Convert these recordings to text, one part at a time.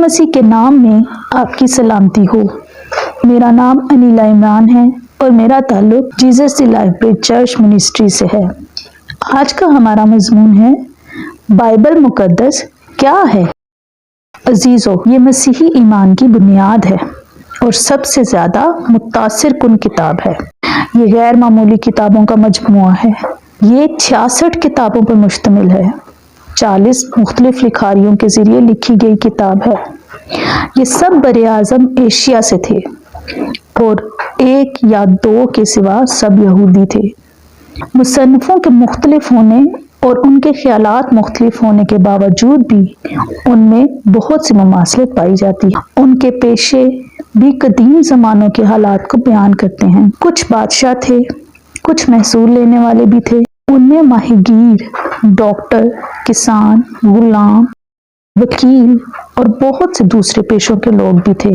مسیح کے نام میں آپ کی سلامتی ہو۔ میرا نام انیلا عمران ہے اور میرا تعلق Jesus the Life Bread Church Ministry سے ہے۔ آج کا ہمارا مضمون ہے بائبل مقدس کیا ہے؟ عزیزو، یہ مسیحی ایمان کی بنیاد ہے اور سب سے زیادہ متاثر کن کتاب ہے۔ یہ غیر معمولی کتابوں کا مجموعہ ہے۔ یہ 66 کتابوں پر مشتمل ہے۔ 40 مختلف لکھاریوں کے ذریعے لکھی گئی کتاب ہے۔ یہ سب براعظم ایشیا سے تھے اور 1 یا 2 کے سوا سب یہودی تھے۔ مصنفوں کے مختلف ہونے اور ان کے خیالات مختلف ہونے کے باوجود بھی ان میں بہت سی مماثلت پائی جاتی ہے۔ ان کے پیشے بھی قدیم زمانوں کے حالات کو بیان کرتے ہیں۔ کچھ بادشاہ تھے، کچھ محصول لینے والے بھی تھے۔ ان میں ماہی گیر، ڈاکٹر، کسان، غلام، وکیل اور بہت سے دوسرے پیشوں کے لوگ بھی تھے۔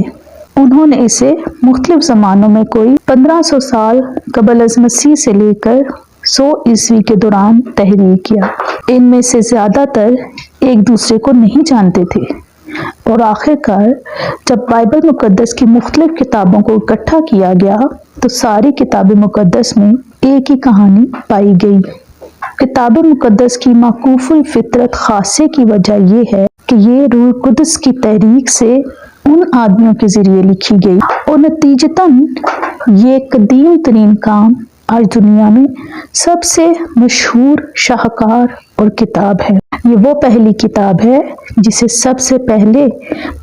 انہوں نے اسے مختلف زمانوں میں کوئی 1500 سال قبل از مسیح سے لے کر 100 عیسوی کے دوران تحریر کیا۔ ان میں سے زیادہ تر ایک دوسرے کو نہیں جانتے تھے اور آخر کار جب بائبل مقدس کی مختلف کتابوں کو اکٹھا کیا گیا تو ساری کتاب مقدس میں ایک ہی کہانی پائی گئی۔ کتاب مقدس کی معکوف الفطرت خاصے کی وجہ یہ ہے کہ یہ روح القدس کی تحریک سے ان آدمیوں کے ذریعے لکھی گئی اور نتیجتاً یہ قدیم ترین کام آج دنیا میں سب سے مشہور شاہکار اور کتاب ہے۔ یہ وہ پہلی کتاب ہے جسے سب سے پہلے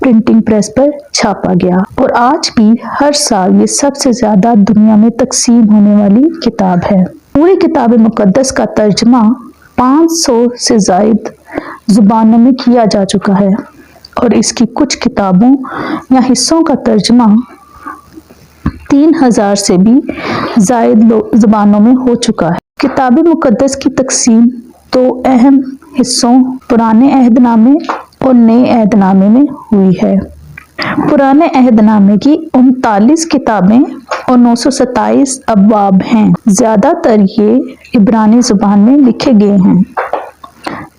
پرنٹنگ پریس پر چھاپا گیا اور آج بھی ہر سال یہ سب سے زیادہ دنیا میں تقسیم ہونے والی کتاب ہے۔ پوری کتاب مقدس کا ترجمہ 500 سے زائد زبانوں میں کیا جا چکا ہے اور اس کی کچھ کتابوں یا حصوں کا ترجمہ 3000 سے بھی زائد زبانوں میں ہو چکا ہے۔ کتاب مقدس کی تقسیم 2 اہم حصوں پرانے عہد نامے اور نئے عہد نامے میں ہوئی ہے۔ پرانے عہد نامے کی 39 کتابیں اور 927 ابواب ہیں۔ زیادہ تر یہ عبرانی زبان میں لکھے گئے ہیں۔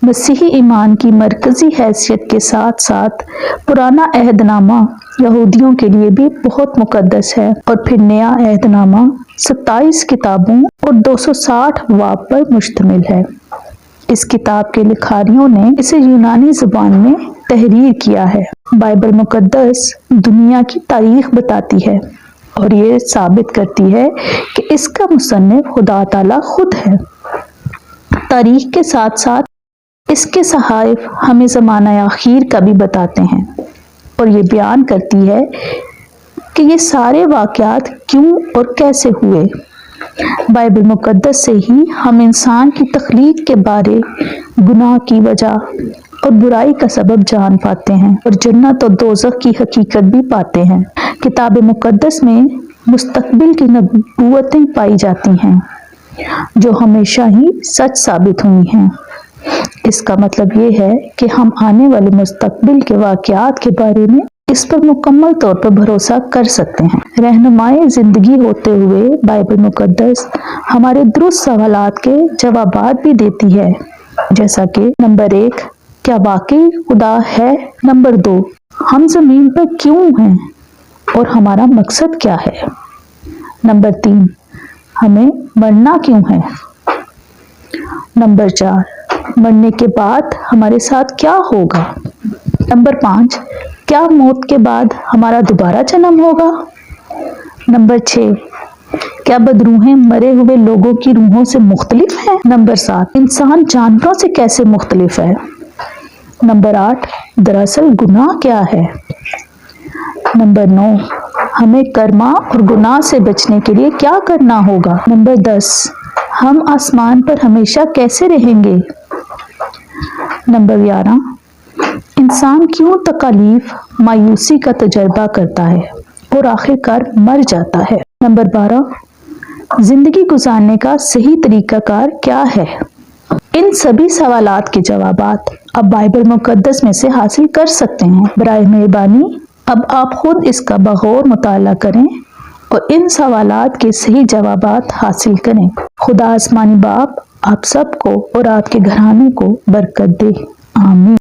مسیحی ایمان کی مرکزی حیثیت کے ساتھ ساتھ پرانا عہد نامہ یہودیوں کے لیے بھی بہت مقدس ہے اور پھر نیا عہد نامہ 27 کتابوں اور 260 ابواب پر مشتمل ہے۔ اس کتاب کے لکھاریوں نے اسے یونانی زبان میں تحریر کیا ہے۔ بائبل مقدس دنیا کی تاریخ بتاتی ہے اور یہ ثابت کرتی ہے کہ اس کا مصنف خدا تعالی خود ہے۔ تاریخ کے ساتھ ساتھ اس کے صحائف ہمیں زمانہ اخیر کا بھی بتاتے ہیں اور یہ بیان کرتی ہے کہ یہ سارے واقعات کیوں اور کیسے ہوئے۔ بائبل مقدس سے ہی ہم انسان کی تخلیق کے بارے، گناہ کی وجہ اور برائی کا سبب جان پاتے ہیں اور جنت اور دوزخ کی حقیقت بھی پاتے ہیں۔ کتاب مقدس میں مستقبل کی نبوتیں پائی جاتی ہیں جو ہمیشہ ہی سچ ثابت ہوئی ہیں۔ اس کا مطلب یہ ہے کہ ہم آنے والے مستقبل کے واقعات کے بارے میں اس پر مکمل طور پر بھروسہ کر سکتے ہیں۔ رہنمائے زندگی ہوتے ہوئے بائبل مقدس ہمارے درست سوالات کے جوابات بھی دیتی ہے، جیسا کہ نمبر 1 کیا واقعی خدا ہے؟ نمبر 2 ہم زمین پر کیوں ہیں اور ہمارا مقصد کیا ہے؟ نمبر 3 ہمیں مرنا کیوں ہے؟ نمبر 4 مرنے کے بعد ہمارے ساتھ کیا ہوگا؟ نمبر 5 کیا موت کے بعد ہمارا دوبارہ جنم ہوگا؟ نمبر 6 کیا بدروحیں مرے ہوئے لوگوں کی روحوں سے مختلف ہیں؟ نمبر 7 انسان جانوروں سے کیسے مختلف ہے؟ نمبر 8 دراصل گناہ کیا ہے؟ نمبر 9 ہمیں کرما اور گناہ سے بچنے کے لیے کیا کرنا ہوگا؟ نمبر 10 ہم آسمان پر ہمیشہ کیسے رہیں گے؟ نمبر 11 انسان کیوں تکالیف، مایوسی کا تجربہ کرتا ہے اور آخر کار مر جاتا ہے؟ نمبر 12 زندگی گزارنے کا صحیح طریقہ کار کیا ہے؟ ان سبھی سوالات کے جوابات آپ بائبل مقدس میں سے حاصل کر سکتے ہیں۔ برائے مہربانی اب آپ خود اس کا بغور مطالعہ کریں اور ان سوالات کے صحیح جوابات حاصل کریں۔ خدا آسمانی باپ آپ سب کو اور آپ کے گھرانے کو برکت دے۔ آمین۔